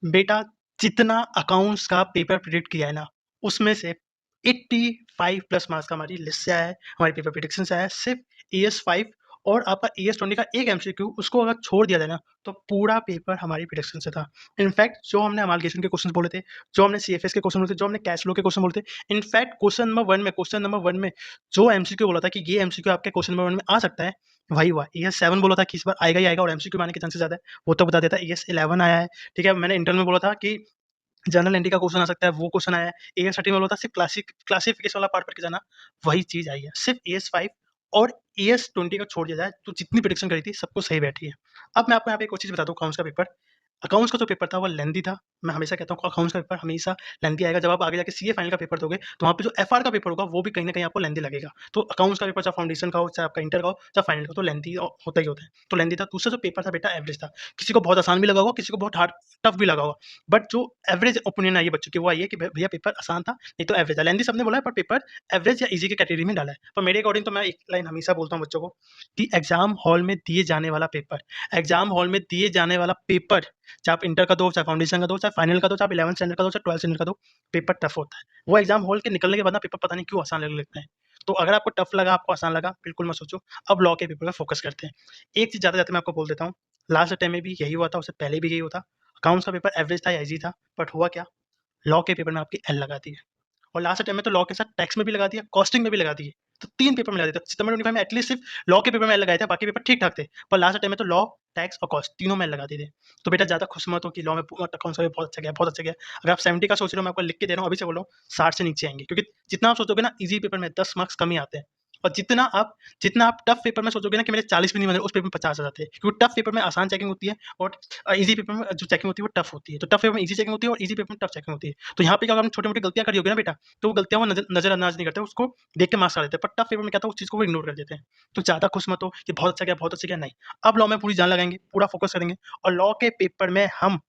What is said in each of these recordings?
बेटा जितना अकाउंट्स का पेपर प्रिडिक्ट किया है ना, उसमें से 85 प्लस मार्क्स का हमारी लिस्ट से आया है, हमारे पेपर प्रिडिक्शन से आया है। सिर्फ ES5 और आपका ES20 का एक MCQ, उसको अगर छोड़ दिया जाए ना, तो पूरा पेपर हमारी प्रिडिक्शन से था। इनफैक्ट जो हमने अमालगेशन के क्वेश्चन बोले थे, जो हमने CFS के क्वेश्चन बोले थे, जो हमने कैश फ्लो के क्वेश्चन बोले थे, इनफैक्ट क्वेश्चन नंबर 1 में जो MCQ बोला था कि ये MCQ आपके क्वेश्चन नंबर 1 में आ सकता है, वही हुआ। ES7 बोला था कि इस बार आएगा ही आएगा और MCQ में आने के चांसेस ज़्यादा है, वो तो बता देता है। ES11 आया है, ठीक है। मैंने इंटरनल में बोला था कि जनरल एंट्री का क्वेश्चन आ सकता है, वो क्वेश्चन आया है। ES13 में बोला था सिर्फ क्लासिफिकेशन वाला पार्ट पढ़ के जाना, वही चीज़ आई है। सिर्फ ES5 और ES20 को छोड़ दिया जाए तो जितनी प्रेडिक्शन करी थी सबको सही बैठी है। अब मैं आपको यहाँ पे एक और चीज़ बताता हूँ, अकाउंट्स का पेपर। अकाउंट्स का जो पेपर था वो लेंथी था। मैं हमेशा कहता हूँ अकाउंट्स का पेपर हमेशा लेंथी आएगा। जब आप आगे जाके सीए फाइनल का पेपर दोगे तो वहाँ पे जो एफआर का पेपर होगा वो भी कहीं न कहीं आपको लेंथी लगेगा। तो अकाउंट्स का पेपर चाहे फाउंडेशन का हो, चाहे आपका इंटर का हो, चाहे फाइनल का हो, तो लेंथी होता ही होता है। तो लेंथी था। दूसरा जो पेपर था बेटा एवरेज था। किसी को बहुत आसान भी लगा होगा, किसी को बहुत हार्ड टफ भी लगा होगा। बट जो एवरेज ओपिनियन आई है बच्चों की वो आई है कि भैया पेपर आसान था, नहीं तो एवरेज था। लेंथी सबने बोला है पर पेपर एवरेज या ईज़ी की कैटेगरी में डाला है। पर मेरे अकॉर्डिंग तो मैं एक लाइन हमेशा बोलता हूँ बच्चों को कि एग्ज़ाम हॉल में दिए जाने वाला पेपर, चाहे आप इंटर का दो, चाहे फाउंडेशन का दो, चाहे फाइनल का दो, चाहे आप 11th स्टैंडर्ड का दो, चाहे 12th स्टैंडर्ड का दो, पेपर टफ होता है। वो एग्ज़ाम हॉल के निकलने के बाद ना पेपर पता नहीं क्यों आसान लगने लगता है। तो अगर आपको टफ लगा, आपको आसान लगा, बिल्कुल मत सोचो। अब लॉ के पेपर पे फोकस करते हैं। एक चीज़ जाते-जाते मैं आपको बोल देता हूँ, लास्ट टाइम में भी यही हुआ था, उससे पहले भी यही हुआ था। अकाउंट्स का पेपर एवरेज था या ईज़ी था, बट हुआ क्या? लॉ के पेपर में आपकी एल लगा दी है। और लास्ट टाइम में तो लॉ के साथ टैक्स में भी लगा दिया, कॉस्टिंग में भी लगा दिए। तो 3 पेपर में लगा दिया। तो सितंबर 25 में एटलीस्ट सिर्फ लॉ के पेपर में एल लगाए थे, बाकी पेपर ठीक-ठाक थे। पर लास्ट टाइम में तो लॉ, टैक्स और कॉस्ट तीनों में एल लगा दिए थे। तो बेटा ज़्यादा खुश मत हो कि लॉ में अकाउंट्स में बहुत अच्छा गया, बहुत अच्छा गया। अगर आप 70 का सोच रहे हो, मैं आपको लिख के दे रहा हूँ, अभी से बोल रहा हूँ, 60 से नीचे आएँगे। क्योंकि जितना आप सोचोगे ना ईज़ी पेपर में 10 मार्क्स कम ही आते हैं। और जितना आप टफ पेपर में सोचोगे ना कि मेरे 40 भी नहीं बने, उस पेपर में 50 आ जाते हैं। क्योंकि टफ पेपर में आसान चेकिंग होती है और ईज़ी पेपर में जो चेकिंग होती है वो टफ होती है। तो टफ पेपर में ईज़ी चेकिंग होती है और ईज़ी पेपर में टफ चेकिंग होती है। तो यहाँ पे क्या होगा, आपने छोटी-मोटी गलतियाँ करी होगी ना बेटा, तो वो गलतियाँ वो नज़रअंदाज नहीं करते, उसको देख के मार्क्स आ देते हैं। पर टफ पेपर में क्या था, उस चीज़ को वो इग्नोर कर देते हैं। तो ज़्यादा खुश मत हो कि बहुत अच्छा गया, बहुत अच्छा गया, नहीं। अब लॉ में पूरी जान लगाएँगे, पूरा फ़ोकस करेंगे और लॉ के पेपर में हम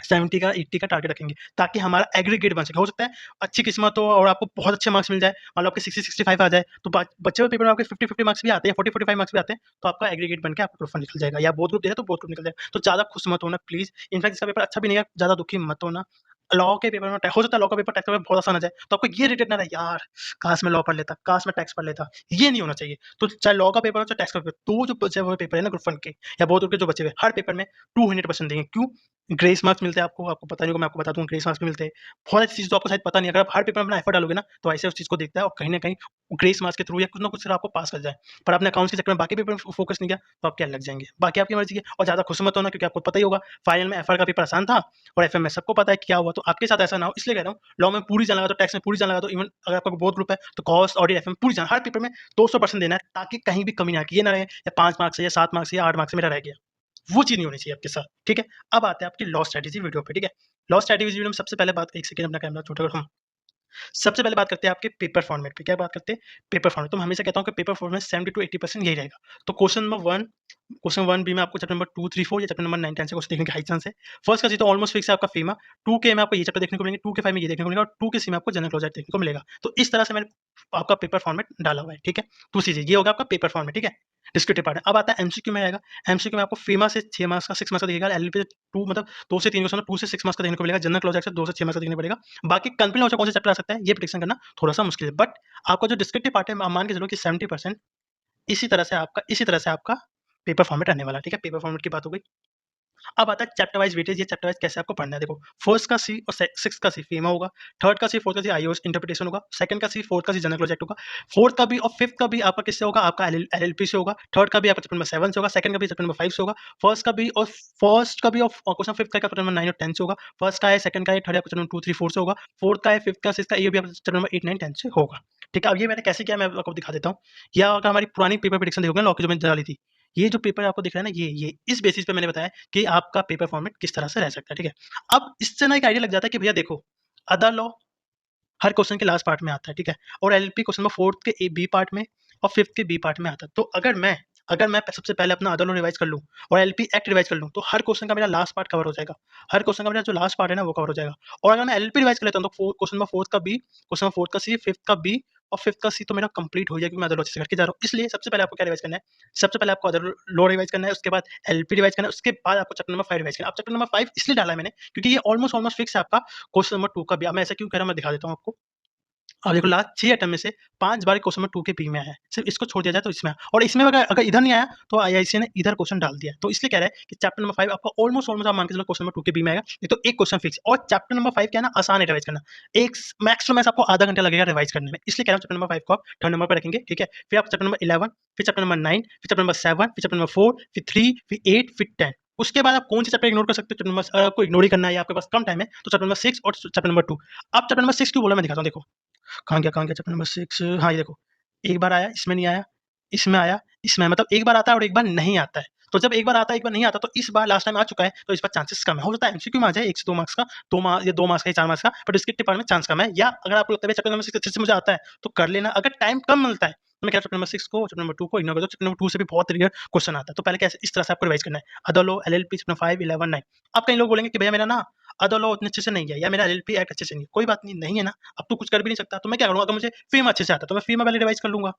70 का 80 का टारगेट रखेंगे ताकि हमारा एग्रीगेट बन सके। हो सकता है अच्छी किस्मत हो और आपको बहुत अच्छे मार्क्स मिल जाए, मान लो आपके 60-65 आ जाए, तो बचे हुए पेपर में आपके 50-50 मार्क्स भी आते हैं, 40-45 मार्क्स भी आते हैं, तो आपका एग्रीगेट बन के आपका ग्रुप वन निकल जाएगा। या बोथ ग्रुप दे रहे तो बोथ ग्रुप निकल जाएगा। तो ज़्यादा खुश मत होना प्लीज़। इनफैक्ट इसका पेपर अच्छा भी नहीं है, ज़्यादा दुखी मत होना। लॉ के पेपर में हो सकता है लॉ का पेपर टैक्स पेपर बहुत आसान आ जाए, तो आपको ये रिग्रेट ना रहे, यार काश मैं लॉ पढ़ लेता, काश मैं टैक्स पढ़ लेता। ये नहीं होना चाहिए। तो चाहे लॉ का पेपर हो, चाहे टैक्स का पेपर, 2 जो बचे हुए पेपर है ना ग्रुप वन के या बोथ ग्रुप के जो बचे हुए, हर पेपर में 200% देंगे। क्यों? ग्रेस मार्क्स मिलते हैं आपको पता नहीं होगा, मैं आपको बता दूँ, ग्रेस मार्क्स भी मिलते हैं। बहुत अच्छी चीज़ तो आपको शायद पता नहीं है, अगर आप हर पेपर में अपना एफर्ट डालोगे ना, तो ऐसे उस चीज़ को देखता है और कहीं न कहीं ग्रेस मार्क्स के थ्रू या कुछ ना कुछ सिर्फ आपको पास कर जाए। पर आपने अकाउंट्स के चक्कर में बाकी पेपर में फोकस नहीं किया, तो आप क्या लग जाएँगे। बाकी आपकी मर्ज़ी है और ज़्यादा खुश मत होना क्योंकि आपको पता ही होगा फाइनल में एफआर का पेपर आसान था और एफएम में सबको पता है क्या हुआ, तो आपके साथ ऐसा ना हो इसलिए कह रहा हूँ, लॉ में पूरी जान लगा दो, टैक्स में पूरी जान लगा दो, इवन अगर आपका बोथ ग्रुप है, तो कॉस्ट, ऑडिट, एफएम पूरी जान, हर पेपर में 200% देना है ताकि कहीं भी कमी ना आए कि ये ना रहे या 5 मार्क्स से या 7 मार्क्स से या 8 मार्क्स से मेरा रह गया। वो चीज़ नहीं होनी चाहिए आपके साथ, ठीक है? अब आते हैं आपकी लॉ स्ट्रैटेजी वीडियो पे, ठीक है? लॉ स्ट्रैटेजी वीडियो में सबसे पहले बात, 1 सेकंड अपना कैमरा छोटा करो। सबसे पहले बात करते हैं आपके पेपर फॉर्मेट पे। क्या बात करते हैं? Paper format. तो मैं हमेशा कहता हूँ कि पेपर फॉर्मेट 70 टू 80% यही रहेगा। तो क्वेश्चन 1 बी में आपको चैप्टर नंबर 2, 3, 4 या चैप्टर नंबर 9, 10 से क्वेश्चन देखने के हाई चांस है। फर्स्ट का जी तो ऑलमोस्ट फिक्स है आपका फीमा। 2 के में आपको ये चैप्टर देखने को मिलेंगे, 2 के 5 में ये देखने को मिलेगा और 2 के सी में आपको जनरल क्लोज़र देखने को मिलेगा। तो इस तरह से मैंने आपका पेपर फॉर्मेट डाला हुआ है, ठीक है? तो चीज़ें ये होगा आपका पेपर फॉर्मेट, ठीक है? डिस्क्रिप्टिव पार्ट है। अब आता है एमसीक्यू में आएगा। एमसीक्यू में आपको फीमा से 6 मार्क्स का, 6 मार्क्स का दिखेगा। एलएलबी से 2 मतलब 2 से 3 क्वेश्चन, 2 से 6 मार्क्स का देखने को मिलेगा। जनरल क्लोज़र से 2 से 6 मार्क्स का देखने को मिलेगा। बाकी कंप्लीट नॉलेज कौन सा चैप्टर आ सकता है, ये प्रेडिक्शन करना थोड़ा-सा मुश्किल है। बट आपका जो डिस्क्रिप्टिव पार्ट है, आप मान के चलो कि 70% इसी तरह से आपका पेपर फॉर्मेट रहने वाला है, ठीक है? पेपर फॉर्मेट की बात हो गई। अब आता है चैप्टर वाइज़ वेटेज, ये चैप्टर वाइज़ कैसे आपको पढ़ना है देखो। फर्स्ट का सी और से सिक्स्थ का सी फीमा होगा, थर्ड का सी, फोर्थ का सी आईओएस इंटरप्रिटेशन होगा, सेकंड का सी, फोर्थ का सी जनरल प्रोजेक्ट होगा, फोर्थ का भी और फिफ्थ का भी आपका किससे होगा, आपका एलएलपी से होगा, थर्ड का भी आपका चैप्टर नंबर 7 से होगा, सेकंड का भी चैप्टर नंबर 5 से होगा, फर्स्ट का भी और क्वेश्चन फिफ्थ का चैप्टर नंबर 9 और 10 से होगा, फर्स्ट का है, सेकंड का है, थर्ड है चैप्टर नंबर 2, 3, 4 से होगा, फोर्थ का है, फिफ्थ का, सिक्स्थ का, ये भी आपका चैप्टर नंबर 8, 9, 10 से होगा। ठीक है? अब ये मैंने कैसे किया मैं आपको दिखा देता हूँ। या अगर हमारी पुरानी पेपर प्रेडिक्शन देखोगे ना लॉ की जो मैंने डाली थी, ये जो पेपर आपको दिख रहा है ना, ये इस बेसिस पे मैंने बताया कि आपका पेपर फॉर्मेट किस तरह से रह सकता है, ठीक है? अब इससे ना एक आइडिया लग जाता है कि भैया देखो, अदर लॉ हर क्वेश्चन के लास्ट पार्ट में आता है, ठीक है? और एलएलपी क्वेश्चन नंबर 4 के ए बी पार्ट में और 5th के बी पार्ट में आता है। तो अगर मैं सबसे पहले अपना अदर लॉ रिवाइज़ कर लूँ और एलएलपी एक्ट रिवाइज़ कर लूँ, तो हर क्वेश्चन का मेरा लास्ट पार्ट कवर हो जाएगा। हर क्वेश्चन का मेरा जो लास्ट पार्ट है ना, वो कवर हो जाएगा। और अगर मैं एलएलपी रिवाइज़ कर लेता हूँ, तो क्वेश्चन नंबर 4th का बी, क्वेश्चन नंबर 4th का सी, 5th का बी और 5th का सी तो मेरा कंप्लीट हो जाएगा, मैं अदर लॉ से करके जा रहा हूँ। इसलिए सबसे पहले आपको क्या रिवाइज़ करना है, सबसे पहले आपको अदर लॉ रिवाइज़ करना है, उसके बाद एलएलपी रिवाइज़ करना है, उसके बाद आपको चैप्टर नंबर 5 रिवाइज़ करना है। अब चैप्टर नंबर 5 इसलिए डाला है मैंने, क्योंकि ये ऑलमोस्ट फिक्स है आपका क्वेश्चन नंबर 2 का बी। अब मैं ऐसा क्यों कह रहा हूँ, मैं दिखा देता हूँ आपको। अब देखो लास्ट 6 अटेम्प्ट में से 5 बार क्वेश्चन नंबर 2 के बी में आया है। सिर्फ इसको छोड़ दिया जाए तो इसमें आया। और इसमें अगर अगर इधर नहीं आया तो आईआईसी ने इधर क्वेश्चन डाल दिया है। तो इसलिए कह रहा है कि चैप्टर नंबर 5 आपका ऑलमोस्ट आप मान के चलो क्वेश्चन नंबर 2 के बी में आएगा। ये तो एक क्वेश्चन फिक्स। और चैप्टर नंबर 5 क्या है ना, आसान है रिवाइज करना। एक मैक्स टू मैक्स आपको आधा घंटा लगेगा रिवाइज करने में। इसलिए कह रहा हूँ चैप्टर नंबर 5 को आप थर्ड नंबर पर रखेंगे, ठीक है। फिर आप चैप्टर नंबर 11, फिर चैप्टर नंबर 9, फिर चैप्टर नंबर 7, फिर चैप्टर नंबर 4, फिर 3, फिर 8, फिर 10। उसके बाद आप कौन से चैप्टर इग्नोर कर सकते हो, चैप्टर नंबर अगर आपको इग्नोर ही करना है या आपके पास कम टाइम है तो चैप्टर नंबर 6 और चैप्टर नंबर 2। अब चैप्टर नंबर 6 क्यों बोला मैं दिखाता हूँ, देखो। कहाँ गया चैप्टर नंबर 6, हाँ, ये देखो। एक बार आया, इसमें नहीं आया, इसमें आया, इसमें मतलब एक बार आता है और एक बार नहीं आता है। तो जब एक बार आता है, एक बार नहीं आता, तो इस बार लास्ट टाइम आ चुका है, तो इस बार चांसेस कम है। हो सकता है एमसीक्यू में आ जाए 1 से 2 मार्क्स का, 2 मार्क्स या 2 मार्क्स का या 4 मार्क्स का, बट डिस्क्रिप्टिव पार्ट में चांस कम है। या अगर आपको लगता है चैप्टर नंबर 6 अच्छे से मुझे आता है, तो कर लेना। अगर टाइम कम मिलता है, तो मैं कह रहा हूँ चैप्टर नंबर 6 को, चैप्टर नंबर 2 को इग्नोर कर दो। चैप्टर नंबर 2 से भी बहुत रेयर क्वेश्चन आता है। तो पहले कैसे इस तरह से आपको रिवाइज करना है। Other law, LLP, chapter 5, 11, 9। अब कई लोग बोलेंगे कि भैया मेरा ना अदर लॉ उतने अच्छे से नहीं है या मेरा एलएलपी एक्ट अच्छे से नहीं है। कोई बात नहीं, नहीं है ना, अब तो कुछ कर भी नहीं सकता। तो मैं क्या करूँगा, अगर मुझे फी में अच्छे से आता है, तो मैं फी में पहले रिवाइज कर लूँगा।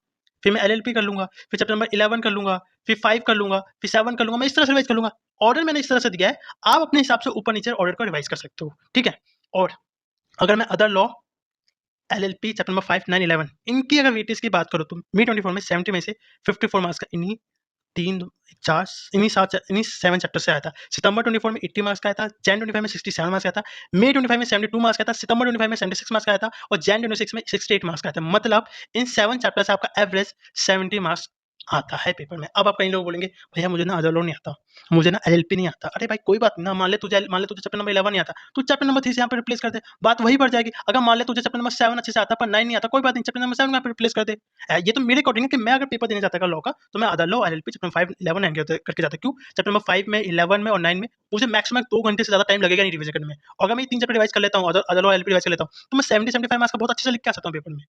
फिर मैं एलएलपी कर लूँगा, फिर चैप्टर नंबर 11 कर लूँगा, फिर 5 कर लूँगा, फिर 7 कर लूँगा। मैं इस तरह से रिवाइज कर लूँगा। ऑर्डर मैंने इस तरह से दिया है, आप अपने हिसाब से ऊपर-नीचे ऑर्डर को रिवाइज कर सकते हो, ठीक है? और अगर मैं other law, LLP, chapter number 5, 9, 11 इनकी अगर वेटेज की बात करूँ, तो मी 24 में 70 में से 54 मार्क्स का इन्हीं 3, 4 इन्हीं 7 चैप्टर से आया था। सितंबर 24 में 80 मार्क्स का आया था, जैन 25 में 67 मार्क्स का आया था, मई 25 में 72 मार्क्स का आया था, सितंबर 25 में 76 मार्क्स का आया था और जैन 26 में 68 मार्क्स का आया था। मतलब इन 7 चैप्टर से आपका एवरेज 70 मार्क्स आता है पेपर में। अब आप कई लोग बोलेंगे, भैया मुझे ना अदर लॉ नहीं आता, मुझे ना एलएलपी नहीं आता। अरे भाई कोई बात नहीं ना, मान ले तुझे चैप्टर नंबर 11 नहीं आता, तो चैप्टर नंबर 3 से यहाँ पे रिप्लेस कर दे, बात वही पड़ जाएगी। अगर मान ले तुझे चैप्टर नंबर 7 अच्छे से आता पर 9 नहीं आता, कोई बात नहीं, चैप्टर नंबर 7 यहाँ पे रिप्लेस कर दे। ये तो मेरे अकॉर्डिंग है कि मैं अगर पेपर देने जाता लॉ का, तो मैं अदर लॉ, एलएलपी, चैप्टर 5, 11, 9 करके जाता। क्यों? चैप्टर नंबर 5 में, 11 में और 9 में मुझे मैक्सिमम 2 घंटे से ज़्यादा टाइम लगेगा नहीं रिवीजन करने में। और अगर मैं 3 चैप्टर रिवाइज कर लेता हूँ, अदर लॉ, एलएलपी रिवाइज कर लेता हूँ, तो मैं 70-75 मार्क्स का बहुत अच्छे से लिख के आ सकता हूँ पेपर में।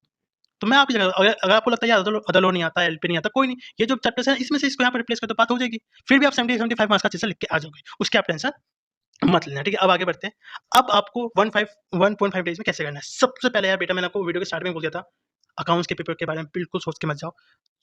तो मैं आपकी जगह, अगर अगर आपको लगता है यार अदर लॉ नहीं आता, एलएलपी नहीं आता, कोई नहीं, ये जो चैप्टर्स हैं इसमें से इसको यहाँ पे रिप्लेस कर दो, बात हो जाएगी। फिर भी आप 70-75 मार्क्स का अच्छे से लिख के आ जाओगे। उसकी आप टेंशन मत लेना, ठीक है? अब आगे बढ़ते हैं। अब आपको 1.5 डेज़ में कैसे करना है? सबसे पहले यार बेटा, मैंने आपको वीडियो के स्टार्ट में बोल दिया था, अकाउंट्स के पेपर के बारे में बिल्कुल सोच के मत जाओ।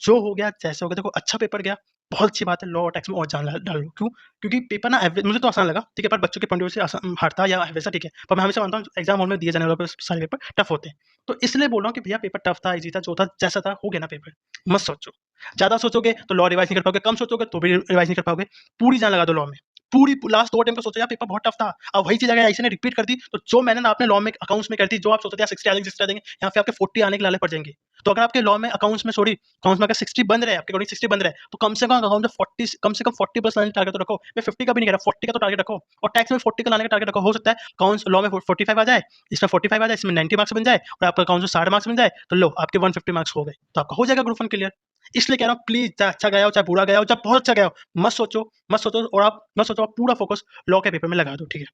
जो हो गया जैसे हो गया, देखो अच्छा पेपर गया, बहुत अच्छी बात है, लॉ और टैक्स में और जान डाल लो। क्यों? क्योंकि पेपर ना एवरेज मुझे तो आसान लगा, ठीक है, पर बच्चों के पॉइंट ऑफ व्यू से आसान हार्ड था या वैसा, ठीक है। पर मैं हमेशा मानता हूँ एग्जाम हॉल में दिए जाने वाले सारे पेपर टफ होते हैं। तो इसलिए बोल रहा हूँ कि भैया पेपर टफ था, ईज़ी था, जो था जैसा था हो गया ना पेपर। मत सोचो। ज़्यादा सोचोगे तो लॉ रिवाइज़ नहीं कर पाओगे, कम सोचोगे तो भी रिवाइज़ नहीं कर पाओगे। पूरी जान लगा दो लॉ में। पूरी लास्ट 2 अटेम्प्ट में सोचो यार पेपर बहुत टफ था। अब वही चीज़ अगर ऐसे ने रिपीट कर दी, तो जो मैंने ना अपने लॉ में अकाउंट्स में कर दी, जो आप सोचते थे यार 60 आ जाएंगे, 60 आ जाएंगे, यहाँ पे आपके 40 आने के लाले पड़ जाएँगे। तो अगर आपके लॉ में अकाउंट्स में अगर 60 बन रहे हैं, आपके अकॉर्डिंग 60 बन रहे हैं, तो कम से कम अकाउंट में 40, कम से कम 40 प्लस लाने का टारगेट तो रखो। मैं 50 का भी नहीं कह रहा, 40 का तो टारगेट रखो। और टैक्स में 40 का लाने का टारगेट रखो। हो सकता है अकाउंट्स लॉ में 45 आ जाए, इसमें 45 आ जाए, इसमें 90 मार्क्स बन जाए और आपका अकाउंट्स में 60 मार्क्स बन जाए, तो लो आपके 150 मार्क्स हो गए। तो आपका हो जाएगा ग्रुप 1 क्लियर। इसलिए कह रहा हूँ प्लीज़, चाहे अच्छा गया हो, चाहे बुरा गया हो, चाहे बहुत अच्छा गया हो, मत सोचो और आप मत सोचो, आप पूरा फोकस लॉ के पेपर में लगा दो, ठीक है?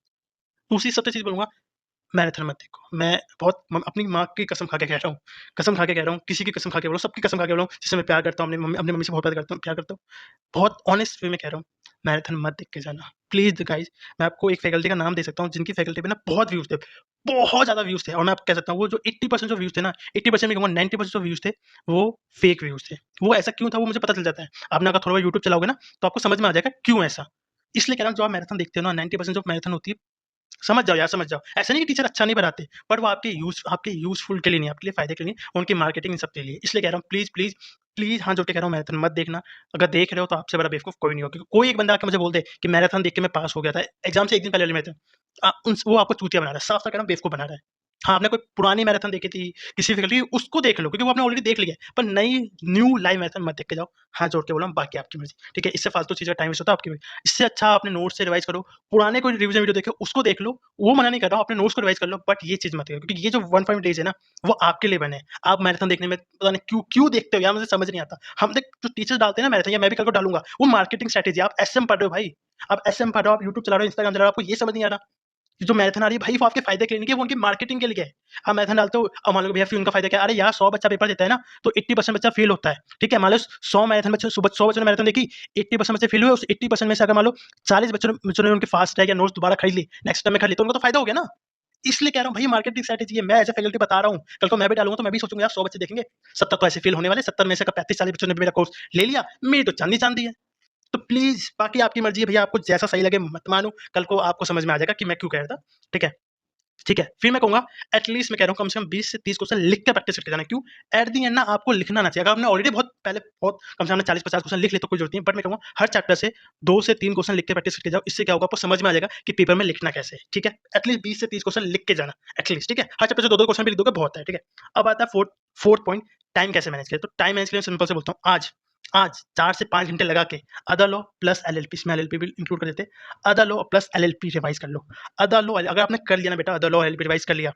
दूसरी सबसे चीज़ बोलूँगा, मैराथन मत देखो। मैं बहुत अपनी माँ की कसम खा के कह रहा हूँ, कसम खा के कह रहा हूँ, किसी की कसम खा के बोलो, सबकी कसम खा के बोलो, जिससे मैं प्यार करता हूँ, अपनी मम्मी से बहुत प्यार करता हूँ। बहुत ऑनेस्ट वे में कह रहा हूँ, मैराथन मत देख के जाना। प्लीज़ गाइज़, मैं आपको एक फैकल्टी का नाम दे सकता हूँ, जिनकी फैकल्टी पे ना बहुत व्यूज़ थे, बहुत ज़्यादा व्यूज़ थे, और मैं आपको कह सकता हूँ, वो जो 80% जो व्यूज़ थे ना, 80% नहीं कहूँगा, 90% जो व्यूज़ थे, वो फेक व्यूज़ थे। वो ऐसा क्यों था, वो मुझे पता चल जाता है। आपने अगर थोड़ा बहुत यूट्यूब चलाओगे ना, तो आपको समझ में आ जाएगा क्यों ऐसा। इसलिए कह रहा हूँ, जो आप मैराथन देखते हो ना, 90% जो मैराथन होती है, समझ जाओ यार, समझ जाओ। ऐसा नहीं कि टीचर अच्छा नहीं पढ़ाते, बट वो आपके यूज़फुल के लिए नहीं, आपके लिए फ़ायदे के लिए नहीं, उनकी मार्केटिंग इन सब के लिए। इसलिए कह रहा हूँ प्लीज़, प्लीज़, प्लीज़ हाथ जोड़ के कह रहा हूँ, मैराथन मत देखना। अगर देख रहे हो तो आपसे बड़ा बेवकूफ़ कोई नहीं होगा। क्योंकि कोई एक बंदा आके मुझे बोल दे कि मैराथन देख के मैं पास हो गया था, एग्ज़ाम से 1 दिन पहले वाली मैराथन, वो आपको चूतिया बना रहा है, साफ-साफ कह रहा हूँ, बेवकूफ़ बना रहा है। हाँ, आपने कोई पुरानी मैराथन देखी थी, किसी फैकल्टी की, उसको देख लो, क्योंकि वो आपने ऑलरेडी देख लिया है। पर न्यू लाइव मैराथन मत देख के जाओ। हाथ जोड़ के बोल रहा हूँ, बाकी आपकी मर्ज़ी, ठीक है? इससे फालतू चीज़ का टाइम वेस्ट होता है आपकी। इससे अच्छा अपने नोट्स से रिवाइज़ करो, पुराने कोई रिवीज़न वीडियो देखो, उसको देख लो। वो मना नहीं कर रहा हूँ, अपने नोट्स को रिवाइज़ कर लो, बट ये चीज़ मत करो, क्योंकि ये जो 1 डेज़ है ना, वो आपके लिए बने हैं। आप मैराथन देखने में पता नहीं क्यों देखते हो यार, मुझे समझ नहीं आता। हम देख जो टीचर्स डालते हैं ना मैराथन, या मैं भी कल को डालूँगा, वो मार्केटिंग स्ट्रैटेजी है। आप एसएम पढ़ रहे हो भाई, आप एसएम पढ़ रहे हो, आप यूट्यूब चला रहे हो, इंस्टाग्राम चला रहे हो, आपको ये समझ नहीं आ रहा? जो मैराथन आ रही है भाई वो आपके फायदे के लिए नहीं है, वो उनकी मार्केटिंग के लिए है। आप मैराथन डालते हो, अब मान लो भैया फिर उनका फायदा क्या है, अरे यार 100 बच्चा पेपर देता है ना, तो 80% बच्चा फेल होता है, ठीक है। मान लो 100 मैराथन बच्चे, 100 बच्चों ने मैराथन देखी, 80% बच्चे फेल हुए, उस 80% में से अगर मान लो 40 बच्चों ने उनके फास्ट टैग या नोट्स दोबारा खरीद ली, नेक्स्ट टाइम में खरीद ली, तो उनको तो फायदा हो गया ना। इसलिए कह रहा हूँ भाई मार्केटिंग स्ट्रैटेजी है। मैं एज ए फैकल्टी बता रहा हूँ, कल को मैं भी डालूंगा तो मैं भी सोचूंगा यार 100 बच्चे देखेंगे, 70 तो ऐसे फेल होने वाले, 70 में से 35-40 बच्चों ने मेरा कोर्स ले लिया, मेरी तो चांदी चांदी है। तो प्लीज बाकी आपकी मर्जी है भैया, आपको जैसा सही लगे मत मानो, कल को आपको समझ में आ जाएगा कि मैं क्यों कह रहा था, ठीक है। ठीक है, फिर मैं कहूँगा एटलीस्ट मैं कह रहा हूँ कम से कम 20 से 30 क्वेश्चन लिख के प्रैक्टिस करके जाना। क्यों? एट दी एंड ना आपको लिखना ना चाहिए। अगर आपने ऑलरेडी बहुत पहले बहुत कम से कम 40-50 क्वेश्चन लिख ले तो कोई जरूरत नहीं है, बट मैं कहूँगा हर चैप्टर से 2 से 3 क्वेश्चन लिख के प्रैक्टिस करके जाओ। इससे क्या होगा, आपको समझ में आ जाएगा कि पेपर में लिखना कैसे है, ठीक है। एटलीस्ट 20 से 30 क्वेश्चन लिख के जाना एटलीस्ट, ठीक है। हर चैप्टर से 2-2 क्वेश्चन भी लिख दोगे बहुत है, ठीक है। अब आता है फोर्थ पॉइंट, टाइम कैसे मैनेज करें। तो टाइम मैनेज के लिए सिंपल से बोलता हूँ, आज आज 4 से 5 घंटे लगा के अदर लॉ प्लस एलएलपी, इसमें एलएलपी भी इंक्लूड कर देते हैं, other law plus LLP revise कर लो। अदर लॉ अगर आपने कर लिया ना बेटा, अदर लॉ एलएलपी रिवाइज कर लिया,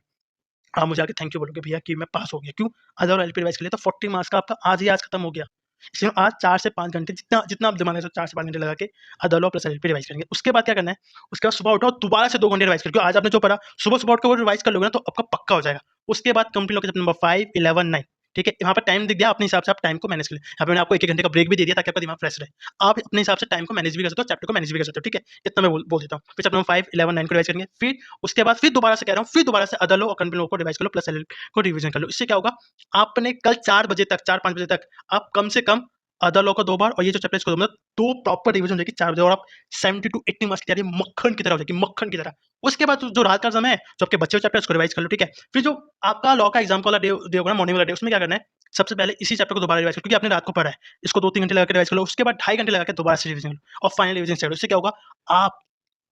आप मुझे आके थैंक यू बोलोगे भैया कि मैं पास हो गया। क्यों? अदर एलएलपी रिवाइज कर लिया तो 40 मार्क्स का आपका आज ही आज खत्म हो गया। इसलिए आज 4 से 5 घंटे जितना जितना आप दिमाग में 4 से 5 घंटे लगा के other law plus LLP revise करेंगे। उसके बाद क्या करना है, उसके बाद सुबह उठो दोबारा से 2 घंटे रिवाइज करो। क्योंकि आज आपने जो पढ़ा सुबह-सुबह उठ के वो रिवाइज कर लोगे ना तो आपका पक्का हो जाएगा। उसके बाद कंप्लीट होके नंबर 5, 11, 9, ठीक है? यहाँ पर टाइम दिख गया, अपने हिसाब से आप टाइम को मैनेज कर लें। यहाँ पे मैंने आपको 1-1 घंटे का ब्रेक भी दे दिया ताकि आपका दिमाग फ्रेश रहे। आप अपने हिसाब से टाइम को मैनेज भी कर सकते हो, चैप्टर को मैनेज भी कर सकते हो, ठीक है? इतना मैं बोल बोल देता हूँ। फिर चैप्टर नंबर 5, 11, 9 को रिवाइज करेंगे। फिर उसके बाद फिर दोबारा से कह रहा हूँ, फिर दोबारा से अदर लॉ और कंप्लीट लॉ को रिवाइज कर लो प्लस एलएलपी को रिवीजन कर लो। इससे क्या होगा, आपने कल 4 बजे तक 4-5 बजे तक आप कम से कम अदर लॉ को 2 बार और ये जो चैप्टर इसको 2 मतलब 2 प्रॉपर रिवीजन हो जाएगी 4 बजे, और आप 70 टू 80 मार्क्स की तैयारी मक्खन की तरह हो जाएगी, मक्खन की तरह। उसके बाद जो रात का समय है, जो आपके बचे हुए चैप्टर उसको रिवाइज कर लो, ठीक है। फिर जो आपका लॉ का एग्जाम वाला डे होगा ना, मॉर्निंग वाला डे, उसमें क्या करना है, सबसे पहले इसी चैप्टर को दोबारा रिवाइज करो क्योंकि आपने रात को पढ़ा है। इसको 2-3 घंटे लगा के रिवाइज कर लो, उसके बाद 2.5 घंटे लगा के दोबारा से रिवीजन लो और फाइनल रिवीजन स्टार्ट। इससे क्या होगा, आप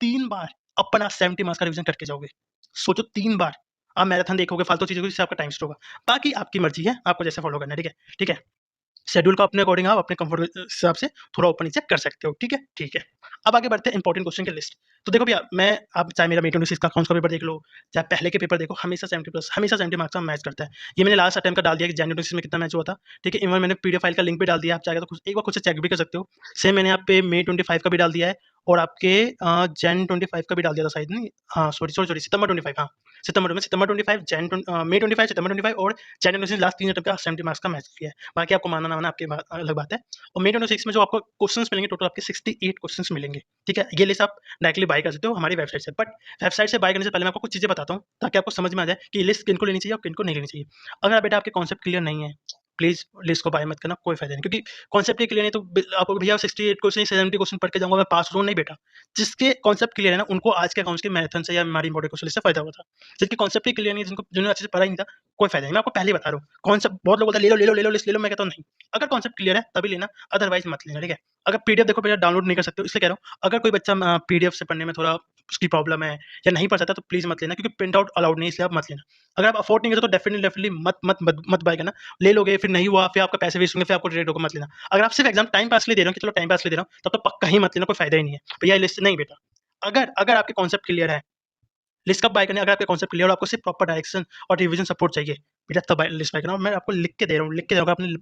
3 बार अपना 70 मार्क्स का रिवीजन करके जाओगे। सोचो 3 बार। आप मैराथन देखोगे, फालतू चीज़ें जिससे आपका टाइम वेस्ट होगा। बाकी आपकी मर्जी है, आपको जैसे फॉलो करना है, ठीक है? ठीक है? शेड्यूल को अपने अकॉर्डिंग आप अपने कंफर्ट के हिसाब से थोड़ा ऊपर नीचे कर सकते हो, ठीक है? ठीक है। अब आगे बढ़ते हैं इंपॉर्टेंट क्वेश्चन की लिस्ट। तो देखो भैया, मैं आप चाहे मेरा मे 26 का अकाउंट्स का पेपर देख लो, चाहे पहले के पेपर देखो, हमेशा 70 प्लस, हमेशा 70 मार्क्स का मैच करता है। ये मैंने लास्ट अटेम्प्ट का डाल दिया कि जनवरी 26 में कितना मैच हुआ था, ठीक है? इवन मैंने पीडीएफ फाइल का लिंक भी डाल दिया, आप चाहेंगे तो खुद एक बार खुद से चेक भी कर सकते हो। सेम मैंने यहाँ पे मे 25 का भी डाल दिया है और आपके जन 25 का भी डाल दिया था शायद, नहीं हाँ, सॉरी सितंबर 25, हाँ, सितंबर 25, मे 25, सितंबर 25 और जन 26 लास्ट 3 अटेम्प्ट का 70 मार्क्स का मैच किया है। बाकी आपको मानना ना मानना आपकी अलग बात है। और मे 26 में जो आपको क्वेश्चंस मिलेंगे, टोटल आपके 68 क्वेश्चंस मिलेंगे, ठीक है? ये लिस्ट आप डायरेक्टली बाय कर सकते हो हमारी वेबसाइट से, बट वेबसाइट से बाय करने से पहले मैं आपको कुछ चीज़ें बताता हूँ ताकि आपको समझ में आ जाए कि ये लिस्ट किनको लेनी चाहिए और किनको नहीं लेनी चाहिए। अगर बेटा आपके कॉन्सेप्ट क्लियर नहीं है, प्लीज़ लिस्ट को बाय मत करना, कोई फायदा नहीं, क्योंकि कॉन्सेप्ट ही क्लियर नहीं तो आपको भैया 68 क्वेश्चन 70 क्वेश्चन पढ़ के जाऊँगा मैं पास हो जाऊँ, नहीं बेटा। जिसके कॉन्सेप्ट क्लियर है ना, उनको आज के अकाउंट्स के मैराथन से या हमारी इंपॉर्टेंट क्वेश्चन लिस्ट से फायदा हुआ था। जिनके कॉन्सेप्ट ही क्लियर नहीं, जिन्होंने अच्छे से पढ़ा ही नहीं था, कोई फायदा नहीं। मैं आपको पहले ही बता रहा हूँ, कॉन्सेप्ट बहुत लोग बोलते हैं ले लो लिस्ट ले लो, मैं कहता हूँ नहीं। अगर कॉन्सेप्ट क्लियर है तभी लेना, अदरवाइज़ मत लेना, ठीक है? अगर पीडीएफ देखो भैया डाउनलोड नहीं कर सकते हो, इसलिए कह रहा हूँ, अगर कोई बच्चा पीडीएफ से पढ़ने में थोड़ा उसकी प्रॉब्लम है या नहीं पढ़ सकता तो प्लीज़ मत लेना, क्योंकि प्रिंट आउट अलाउड नहीं है, इसलिए आप मत लेना। अगर आप अफोर्ड नहीं कर सकते तो डेफिनिटली मत बाय करना। ले लोगे फिर नहीं हुआ, फिर आपका पैसे वेस्ट होंगे, फिर आपको रिग्रेट होगा, मत लेना। अगर आप सिर्फ एग्जाम टाइम पास के लिए दे रहे हो कि चलो टाइम पास के लिए दे रहा हूँ, तब तो पक्का ही मत लेना, कोई फायदा ही नहीं है। भैया ये लिस्ट नहीं बेटा। अगर अगर आपके कॉन्सेप्ट क्लियर है, लिस्ट कब बाय करनी है, अगर आपके कॉन्सेप्ट क्लियर और आपको सिर्फ प्रॉपर डायरेक्शन और रिवीजन सपोर्ट चाहिए, बेटा तब लिस्ट बाय करना। और मैं आपको लिख के दे रहा हूँ, लिख के दे रहा हूँ, आपने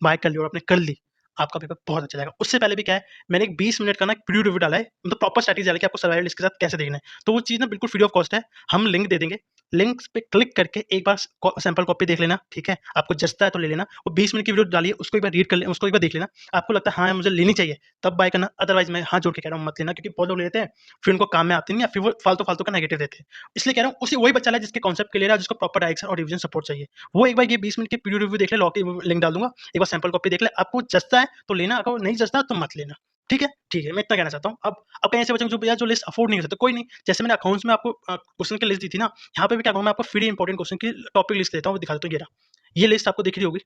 बाय कर लिया और आपने कर ली, आपका पेपर बहुत अच्छा जाएगा। उससे पहले भी क्या है, मैंने एक 20 मिनट का ना प्री रिव्यू डाला है, मतलब प्रॉपर स्ट्रैटेजी डाला है कि आपको सर्वाइवल लिस्ट के साथ कैसे देखना है। तो वो चीज़ ना बिल्कुल फ्री ऑफ कॉस्ट है, हम लिंक दे देंगे। लिंक्स पे क्लिक करके एक बार सैंपल कॉपी देख लेना, ठीक है? आपको जचता है तो ले लेना। वो 20 मिनट की वीडियो डालिए, उसको एक बार रीड कर ले, उसको एक बार देख लेना। आपको लगता है हाँ, मुझे लेनी चाहिए, तब बाय करना, अदरवाइज़ मैं हाथ जोड़ के कह रहा हूँ मत लेना, क्योंकि बहुत लोग ले लेते हैं, फिर उनको काम में आती नहीं, या फिर वो फालतू-फालतू का नेगेटिव देते हैं। इसलिए कह रहा हूँ उसी वही बच्चा है जिसके कॉन्सेप्ट क्लियर है, जिसको प्रॉपर डायरेक्शन और रिवीजन सपोर्ट चाहिए। वो एक बार ये 20 मिनट की वीडियो रिव्यू देख ले, लॉ की लिंक डाल दूँगा, एक बार सैंपल कॉपी देख ले, आपको जचता है तो लेना, अगर नहीं जचता तो मत लेना। ठीक है? ठीक है, मैं इतना कहना चाहता हूँ। अब कहीं ऐसे बच्चे जो भैया जो लिस्ट अफोर्ड नहीं कर सकते, कोई नहीं, जैसे मैंने अकाउंट्स में आपको क्वेश्चन की लिस्ट दी थी ना, यहाँ पे भी क्या कहूँ, मैं आपको फ्री इंपॉर्टेंट क्वेश्चन की टॉपिक लिस्ट देता हूँ, दिखा देता हूँ, ये रहा। ये लिस्ट आपको दिख रही होगी।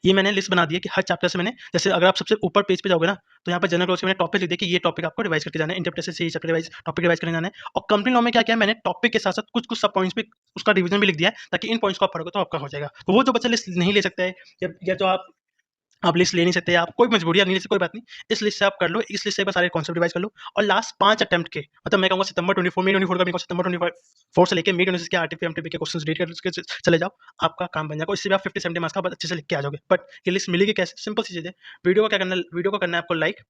ये मैंने लिस्ट बना दी है कि हर चैप्टर से मैंने, जैसे अगर आप सबसे ऊपर पेज पे जाओगे ना, तो यहाँ पे जनरल नॉलेज से मैंने टॉपिक लिख दिया कि ये टॉपिक आपको रिवाइज करके जाना है, इंटरप्रिटेशन से ये चैप्टर रिवाइज टॉपिक रिवाइज करने जाना है। और कंपनी लॉ में क्या किया है, मैंने टॉपिक के साथ-साथ कुछ-कुछ सब पॉइंट्स पे उसका रिवीजन भी लिख दिया है, ताकि इन पॉइंट्स को आप पढ़ोगे तो आपका हो जाएगा। तो वो जो बच्चा लिस्ट नहीं ले सकता है, या जो आप लिस्ट ले नहीं सकते, आप कोई मजबूरी, आप नहीं ले सकते, कोई बात नहीं। इस लिस्ट से आप कर लो, इस लिस्ट से एक बार सारे कॉन्सेप्ट रिवाइज कर लो, और लास्ट 5 अटेम्प्ट के, मतलब मैं कहूँगा सितंबर 24, मे 24 का भी, सितंबर 24 से लेके मे 26 के आरटीपी एमटीपी के क्वेश्चंस रीड करके चले जाओ, आपका काम बन जाएगा। इससे भी आप 50-70 मार्क्स का बहुत अच्छे से लिख के आ जाओगे। बट ये लिस्ट मिलेगी कैसे? सिंपल सी चीज़ है। वीडियो को क्या करना है, वीडियो को करना है आपको लाइक,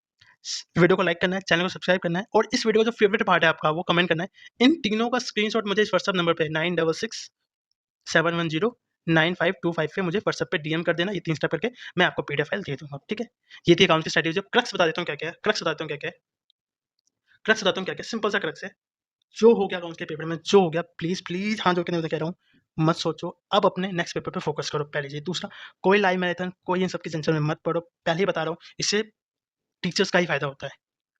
वीडियो को लाइक करना है, चैनल को सब्सक्राइब करना है और इस वीडियो का जो फेवरेट पार्ट है आपका वो कमेंट करना है। इन तीनों का स्क्रीनशॉट मुझे इस व्हाट्सएप नंबर पे 9667109525 पे मुझे व्हाट्सएप पे डीएम कर देना। ये 3 स्टेप करके मैं आपको पीडीएफ फाइल दे दूँगा, ठीक है? ये थी अकाउंट की स्ट्रैटेजी। क्रक्स बता देता हूँ क्या-क्या है, क्रक्स बताता हूँ क्या-क्या है, क्रक्स बताता हूँ क्या-क्या है, सिंपल सा क्रक्स है। जो हो गया अकाउंट्स के पेपर में, जो हो गया प्लीज़, प्लीज़ हाथ जोड़ के मैं कह रहा हूँ, मत सोचो, अब अपने नेक्स्ट पेपर पे फ़ोकस करो पहली चीज़। दूसरा, कोई लाइव मैराथन, कोई इन सब की टेंशन में मत पड़ो, पहले ही बता रहा हूँ, इससे टीचर्स का ही फ़ायदा होता है।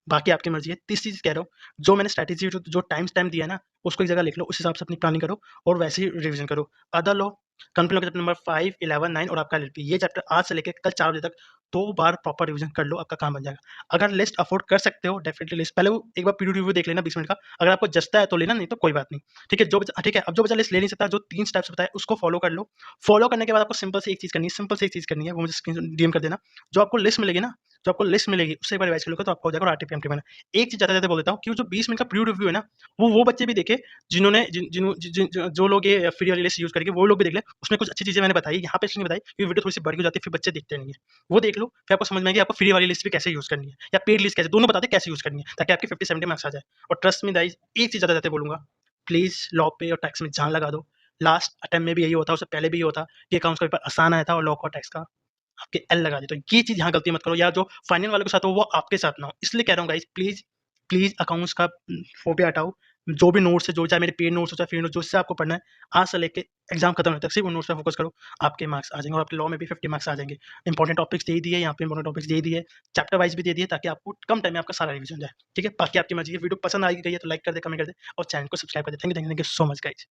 बाकी आपकी मर्ज़ी है। तीसरी चीज़ कह रहा हूँ, जो मैंने स्ट्रैटेजी जो टाइम दिया है ना, उसको एक जगह लिख लो, उस हिसाब से अपनी प्लानिंग करो और वैसे ही रिवीज़न करो। अदर लॉ, कंप्लीट लॉ के चैप्टर नंबर 5, 11, 9 और आपका एलएलपी, ये चैप्टर आज से लेके कल 4 बजे तक 2 बार प्रॉपर रिवीज़न कर लो, आपका काम बन जाएगा। अगर लिस्ट अफ़ोर्ड कर सकते हो, डेफ़िनिटली लिस्ट पहले वो एक बार पीडी रिव्यू देख लेना 20 मिनट का, अगर आपको जचता है तो लेना, नहीं तो कोई बात नहीं। ठीक है? ठीक है, अब जो बच्चा लिस्ट ले नहीं सकता, जो 3 स्टेप्स बताए उसको फ़ॉलो कर लो। फ़ॉलो करने के बाद आपको सिंपल से एक चीज़ करनी है, सिंपल से एक चीज़ करनी है, वो मुझे स्क्रीन डीएम कर देना। जो आपको लिस्ट मिलेगी ना, जो आपको लिस्ट मिलेगी, उससे एक बार रिवाइज़ कर लोगे तो आपका हो जाएगा और आरटीपीएमटी में। एक चीज़ जाते-जाते बोल देता हूँ कि वो जो 20 मिनट का प्री रिव्यू है ना, वो बच्चे भी देखें जिन्होंने जिन जिन्हों जि जिन ज जो लोग ये फ्री वाली लिस्ट यूज़ करेंगे, वो लोग भी देख लें। उसमें कुछ अच्छी चीज़ें मैंने बताई, यहाँ पे इसलिए नहीं बताई क्योंकि वीडियो थोड़ी-सी बड़ी हो जाती है, फिर बच्चे देखते नहीं हैं। वो देख लो, फिर आपको समझ में आएगी आपको फ्री वाली लिस्ट भी कैसे यूज़ करनी है या पेड लिस्ट कैसे, दोनों बता दें कैसे यूज़ करनी है, ताकि आपके 50-70 मार्क्स आ जाए। और ट्रस्ट मी गाइज़, एक चीज़ जाते-जाते बोलूँगा, प्लीज़ लॉ पे और टैक्स में जान लगा दो। लास्ट अटेम्प्ट में भी यही होता, उससे पहले भी ये होता कि अकाउंट्स का पेपर आसान आया था और लॉ का और टैक्स का आपके एल लगा दी। तो ये चीज़ यहाँ गलती मत करो, या जो फाइनल वालों के साथ हो वो आपके साथ ना हो। इसलिए कह रहा हूँ गाइज़, प्लीज़, प्लीज़ अकाउंट्स का फ़ोबिया हटाओ। जो भी नोट्स है, जो चाहे मेरे पेड नोट्स हो चाहे फ्री नोट्स, जिससे आपको पढ़ना है, आज से लेके एग्ज़ाम खत्म होने तक सिर्फ़ उन नोट्स पे फ़ोकस करो। आपके मार्क्स आ जाएँगे और आपके लॉ में भी 50 मार्क्स आ जाएँगे। इंपॉर्टेंट टॉपिक्स दे ही दिए, यहाँ पे इंपॉर्टेंट टॉपिक्स दे ही दिए, चैप्टर वाइज़ भी दे दिए, ताकि आपको कम टाइम में आपका सारा रिवीज़न हो जाए। ठीक है? बाकी आपकी मर्ज़ी है। वीडियो पसंद आई गई है तो लाइक कर दें, कमेंट कर दें और चैनल को सब्सक्राइब कर दें। Thank you so much guys.